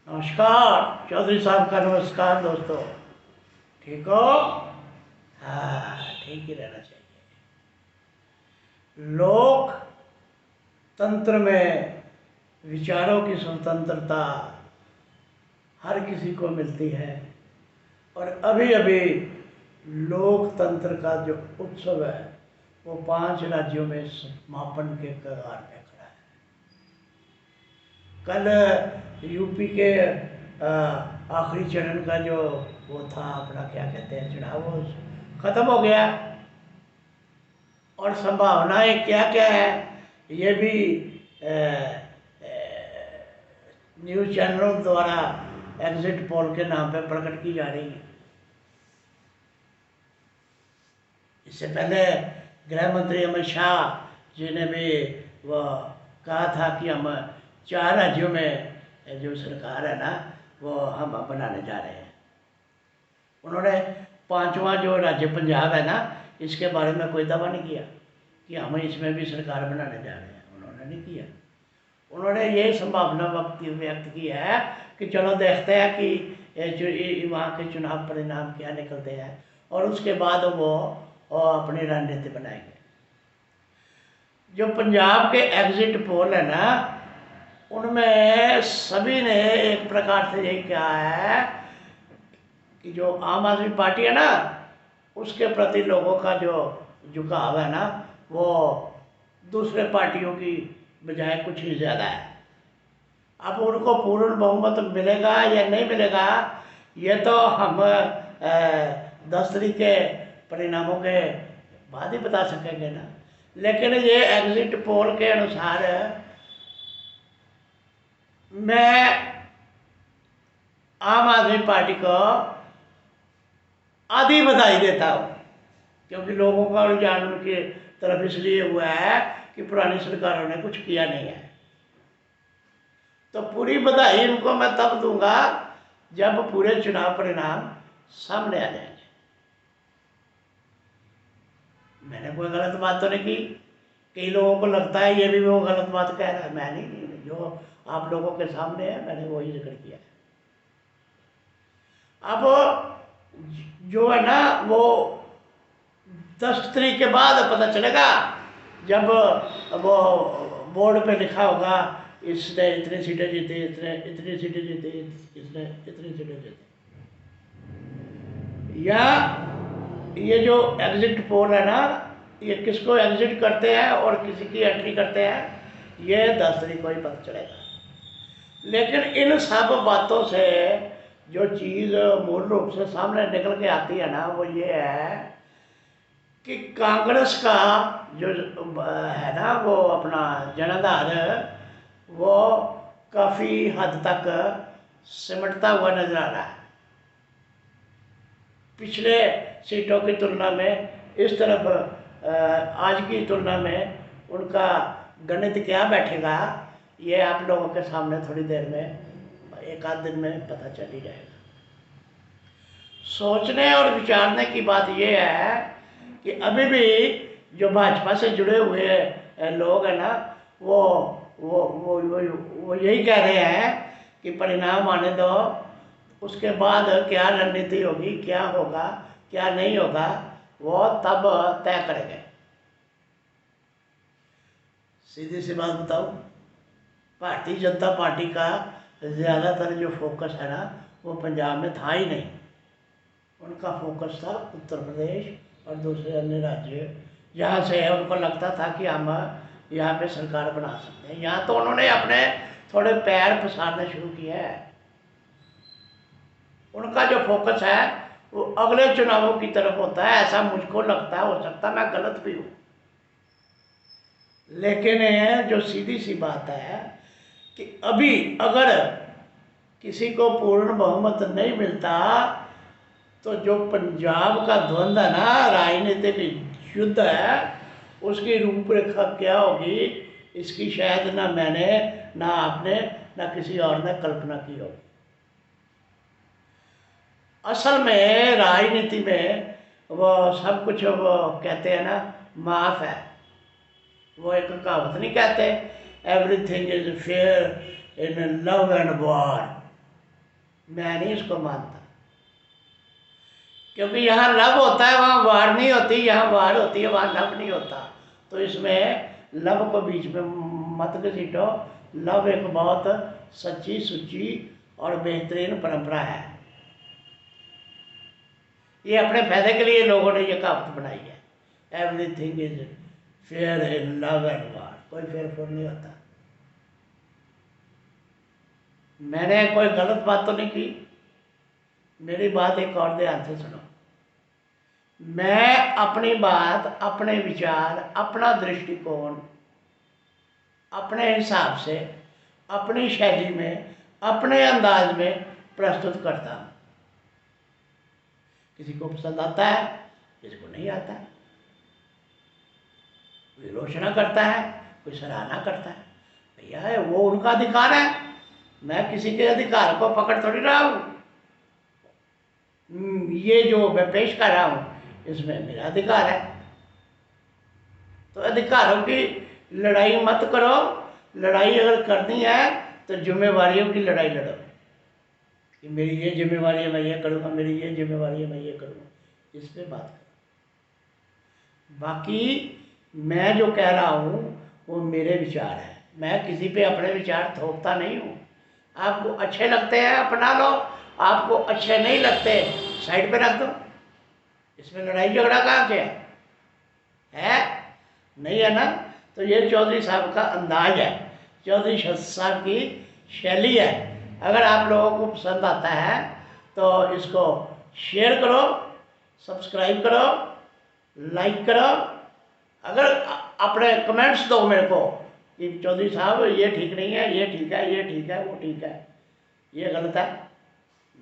नमस्कार चौधरी साहब का नमस्कार दोस्तों। ठीक हो? हाँ, ठीक ही रहना चाहिए। लोकतंत्र में विचारों की स्वतंत्रता हर किसी को मिलती है और अभी अभी लोकतंत्र का जो उत्सव है वो 5 राज्यों में समापन के कगार पे खड़ा है। कल यूपी के आखिरी चरण का जो वो था अपना क्या कहते हैं चुनाव, वो ख़त्म हो गया और संभावनाएं क्या क्या है ये भी न्यूज़ चैनलों द्वारा एग्जिट पोल के नाम पे प्रकट की जा रही है। इससे पहले गृह मंत्री अमित शाह जी ने भी वो कहा था कि हम 4 राज्यों में जो सरकार है ना वो हम बनाने जा रहे हैं। उन्होंने 5वां जो राज्य पंजाब है ना इसके बारे में कोई दावा नहीं किया कि हम इसमें भी सरकार बनाने जा रहे हैं, उन्होंने नहीं किया। उन्होंने ये संभावना व्यक्त की है कि चलो देखते हैं कि वहाँ के चुनाव परिणाम क्या निकलते हैं और उसके बाद वो अपनी रणनीति बनाएंगे। जो पंजाब के एग्जिट पोल है ना उनमें सभी ने एक प्रकार से यही कहा है कि जो आम आदमी पार्टी है ना उसके प्रति लोगों का जो झुकाव है ना वो दूसरे पार्टियों की बजाय कुछ ही ज़्यादा है। अब उनको पूर्ण बहुमत मिलेगा या नहीं मिलेगा ये तो हम 10 तारीख के परिणामों के बाद ही बता सकेंगे ना। लेकिन ये एग्जिट पोल के अनुसार मैं आम आदमी पार्टी को आधी बधाई देता हूँ, क्योंकि लोगों का रुझान उनकी तरफ इसलिए हुआ है कि पुरानी सरकारों ने कुछ किया नहीं है। तो पूरी बधाई उनको मैं तब दूंगा जब पूरे चुनाव परिणाम सामने आ जाएंगे। मैंने कोई गलत बात तो नहीं की। कई लोगों को लगता है ये भी वो गलत बात कह रहा है, मैं नहीं, जो आप लोगों के सामने है मैंने वही जिक्र किया है। अब जो है ना वो 10 तारीख के बाद पता चलेगा, जब वो बोर्ड पे लिखा होगा इसने इतनी सीटें जीती, इसने इतनी सीटें जीती, इसने इतनी सीटें जीती। या ये जो एग्जिट पोल है ना ये किसको एग्जिट करते हैं और किसी की एंट्री करते हैं ये 10 तारीख को ही पता चलेगा। लेकिन इन सब बातों से जो चीज़ मूल रूप से सामने निकल के आती है ना वो ये है कि कांग्रेस का जो है ना वो अपना जनाधार वो काफ़ी हद तक सिमटता हुआ नजर आ रहा है। पिछले सीटों की तुलना में इस तरफ आज की तुलना में उनका गणित क्या बैठेगा ये आप लोगों के सामने थोड़ी देर में 1 आध दिन में पता चल ही जाएगा। सोचने और विचारने की बात ये है कि अभी भी जो भाजपा से जुड़े हुए लोग हैं ना वो यही कह रहे हैं कि परिणाम आने दो, उसके बाद क्या रणनीति होगी, क्या होगा क्या नहीं होगा वो तब तय करेंगे। सीधी सी बात बताऊं, भारतीय जनता पार्टी का ज़्यादातर जो फोकस है ना वो पंजाब में था ही नहीं। उनका फोकस था उत्तर प्रदेश और दूसरे अन्य राज्य जहाँ से उनको लगता था कि हम यहाँ पे सरकार बना सकते हैं। यहाँ तो उन्होंने अपने थोड़े पैर पसारने शुरू किए हैं। उनका जो फोकस है वो अगले चुनावों की तरफ होता है, ऐसा मुझको लगता है। हो सकता मैं गलत भी हूँ, लेकिन जो सीधी सी बात है कि अभी अगर किसी को पूर्ण बहुमत नहीं मिलता तो जो पंजाब का द्वंद्व है ना राजनीतिक युद्ध है उसकी रूपरेखा क्या होगी इसकी शायद ना मैंने ना आपने ना किसी और ने कल्पना की होगी। असल में राजनीति में वो सब कुछ वो कहते हैं ना माफ है। वो एक कहावत नहीं कहते everything is fair in love and war. मैं नहीं इसको मानता, क्योंकि यहाँ लव होता है वहाँ वार नहीं होती, यहाँ वार होती है वहाँ लव नहीं होता। तो इसमें लव को बीच में मत घसीटो। लव एक बहुत सच्ची सुच्ची और बेहतरीन परंपरा है। ये अपने फायदे के लिए लोगों ने ये कहावत बनाई है, everything is fair in love and वार। कोई फेयर फूर नहीं होता। मैंने कोई गलत बात तो नहीं की। मेरी बात एक और ध्यान से सुनो। मैं अपनी बात, अपने विचार, अपना दृष्टिकोण अपने हिसाब से, अपनी शैली में, अपने अंदाज में प्रस्तुत करता हूँ। किसी को पसंद आता है, किसी को नहीं आता है। कोई आलोचना करता है, कोई सराहना करता है। भैया वो उनका अधिकार है, मैं किसी के अधिकार को पकड़ थोड़ी रहा हूँ। ये जो मैं पेश कर रहा हूँ इसमें मेरा अधिकार है। तो अधिकारों की लड़ाई मत करो। लड़ाई अगर करनी है तो जिम्मेवारियों की लड़ाई लड़ो कि मेरी ये जिम्मेवारी है, मैं ये करूँगा, मेरी ये जिम्मेवारी है, मैं ये करूँगा। इस पर बात करो। बाकी मैं जो कह रहा हूँ वो मेरे विचार है। मैं किसी पे अपने विचार थोपता नहीं हूँ। आपको अच्छे लगते हैं अपना लो, आपको अच्छे नहीं लगते साइड पे रख दो। इसमें लड़ाई झगड़ा कहाँ से है? नहीं है ना? तो ये चौधरी साहब का अंदाज है, चौधरी साहब की शैली है। अगर आप लोगों को पसंद आता है तो इसको शेयर करो, सब्सक्राइब करो, लाइक करो। अगर अपने कमेंट्स दो मेरे को कि चौधरी साहब ये ठीक नहीं है, ये ठीक है, ये ठीक है, वो ठीक है, ये गलत है।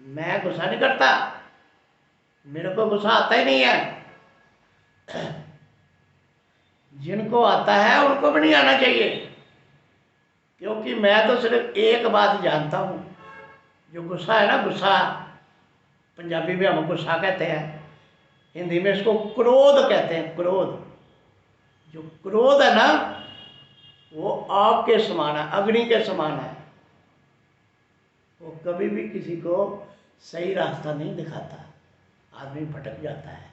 मैं गुस्सा नहीं करता, मेरे को गुस्सा आता ही नहीं है। जिनको आता है उनको भी नहीं आना चाहिए, क्योंकि मैं तो सिर्फ एक बात जानता हूँ। जो गुस्सा है ना, गुस्सा पंजाबी में हम गुस्सा कहते हैं, हिंदी में इसको क्रोध कहते हैं। क्रोध, जो क्रोध है ना वो आग के समान है, अग्नि के समान है। वो कभी भी किसी को सही रास्ता नहीं दिखाता, आदमी भटक जाता है।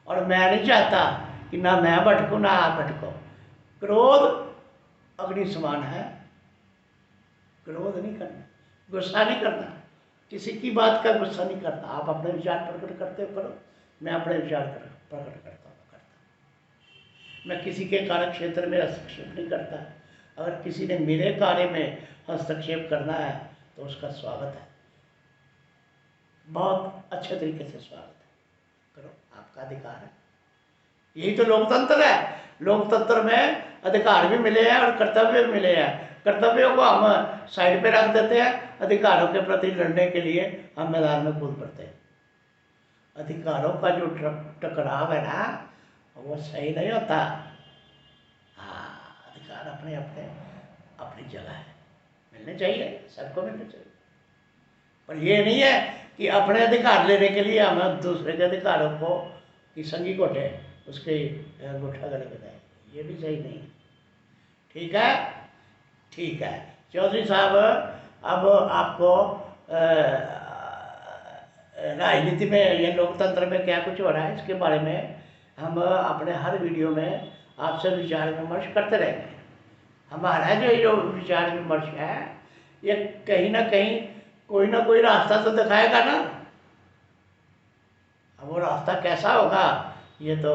और मैं नहीं चाहता कि ना मैं भटकूँ ना आप भटको। क्रोध अग्नि समान है। क्रोध नहीं करना, गुस्सा नहीं करना, किसी की बात का गुस्सा नहीं करना। आप अपने विचार प्रकट करते हो करो, मैं अपने विचार प्रकट करता हूँ। मैं किसी के कार्य क्षेत्र में हस्तक्षेप नहीं करता। अगर किसी ने मेरे कार्य में हस्तक्षेप करना है तो उसका स्वागत है, बहुत अच्छे तरीके से स्वागत है। करो, आपका अधिकार है। यही तो लोकतंत्र है। लोकतंत्र में अधिकार भी मिले हैं और कर्तव्य भी मिले हैं। कर्तव्यों को हम साइड पे रख देते हैं, अधिकारों के प्रति लड़ने के लिए हम मैदान में कूद पड़ते हैं। अधिकारों का जो टकराव है ना वो सही नहीं होता। हाँ, अधिकार अपने अपने अपनी जगह है, मिलने चाहिए, सबको मिलने चाहिए। पर ये नहीं है कि अपने अधिकार लेने के लिए हम दूसरे के अधिकारों को की संगी घोटे उसके गुठा गले बनाए, ये भी सही नहीं है। ठीक है, ठीक है चौधरी साहब, अब आपको राजनीति में या लोकतंत्र में क्या कुछ हो रहा है इसके बारे में हम अपने हर वीडियो में आपसे विचार विमर्श करते रहेंगे। हमारा जो विचार विमर्श है ये कहीं ना कोई रास्ता तो दिखाएगा ना। अब वो रास्ता कैसा होगा ये तो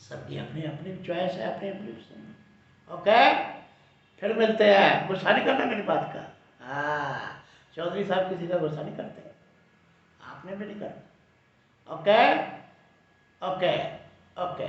सबकी अपनी अपनी चॉइस है, अपनी अपनी पसंद। ओके, फिर मिलते हैं। गुस्सा नहीं करना मेरी बात का। हाँ, चौधरी साहब किसी का गुस्सा नहीं करते, आपने भी नहीं करना। Okay okay okay.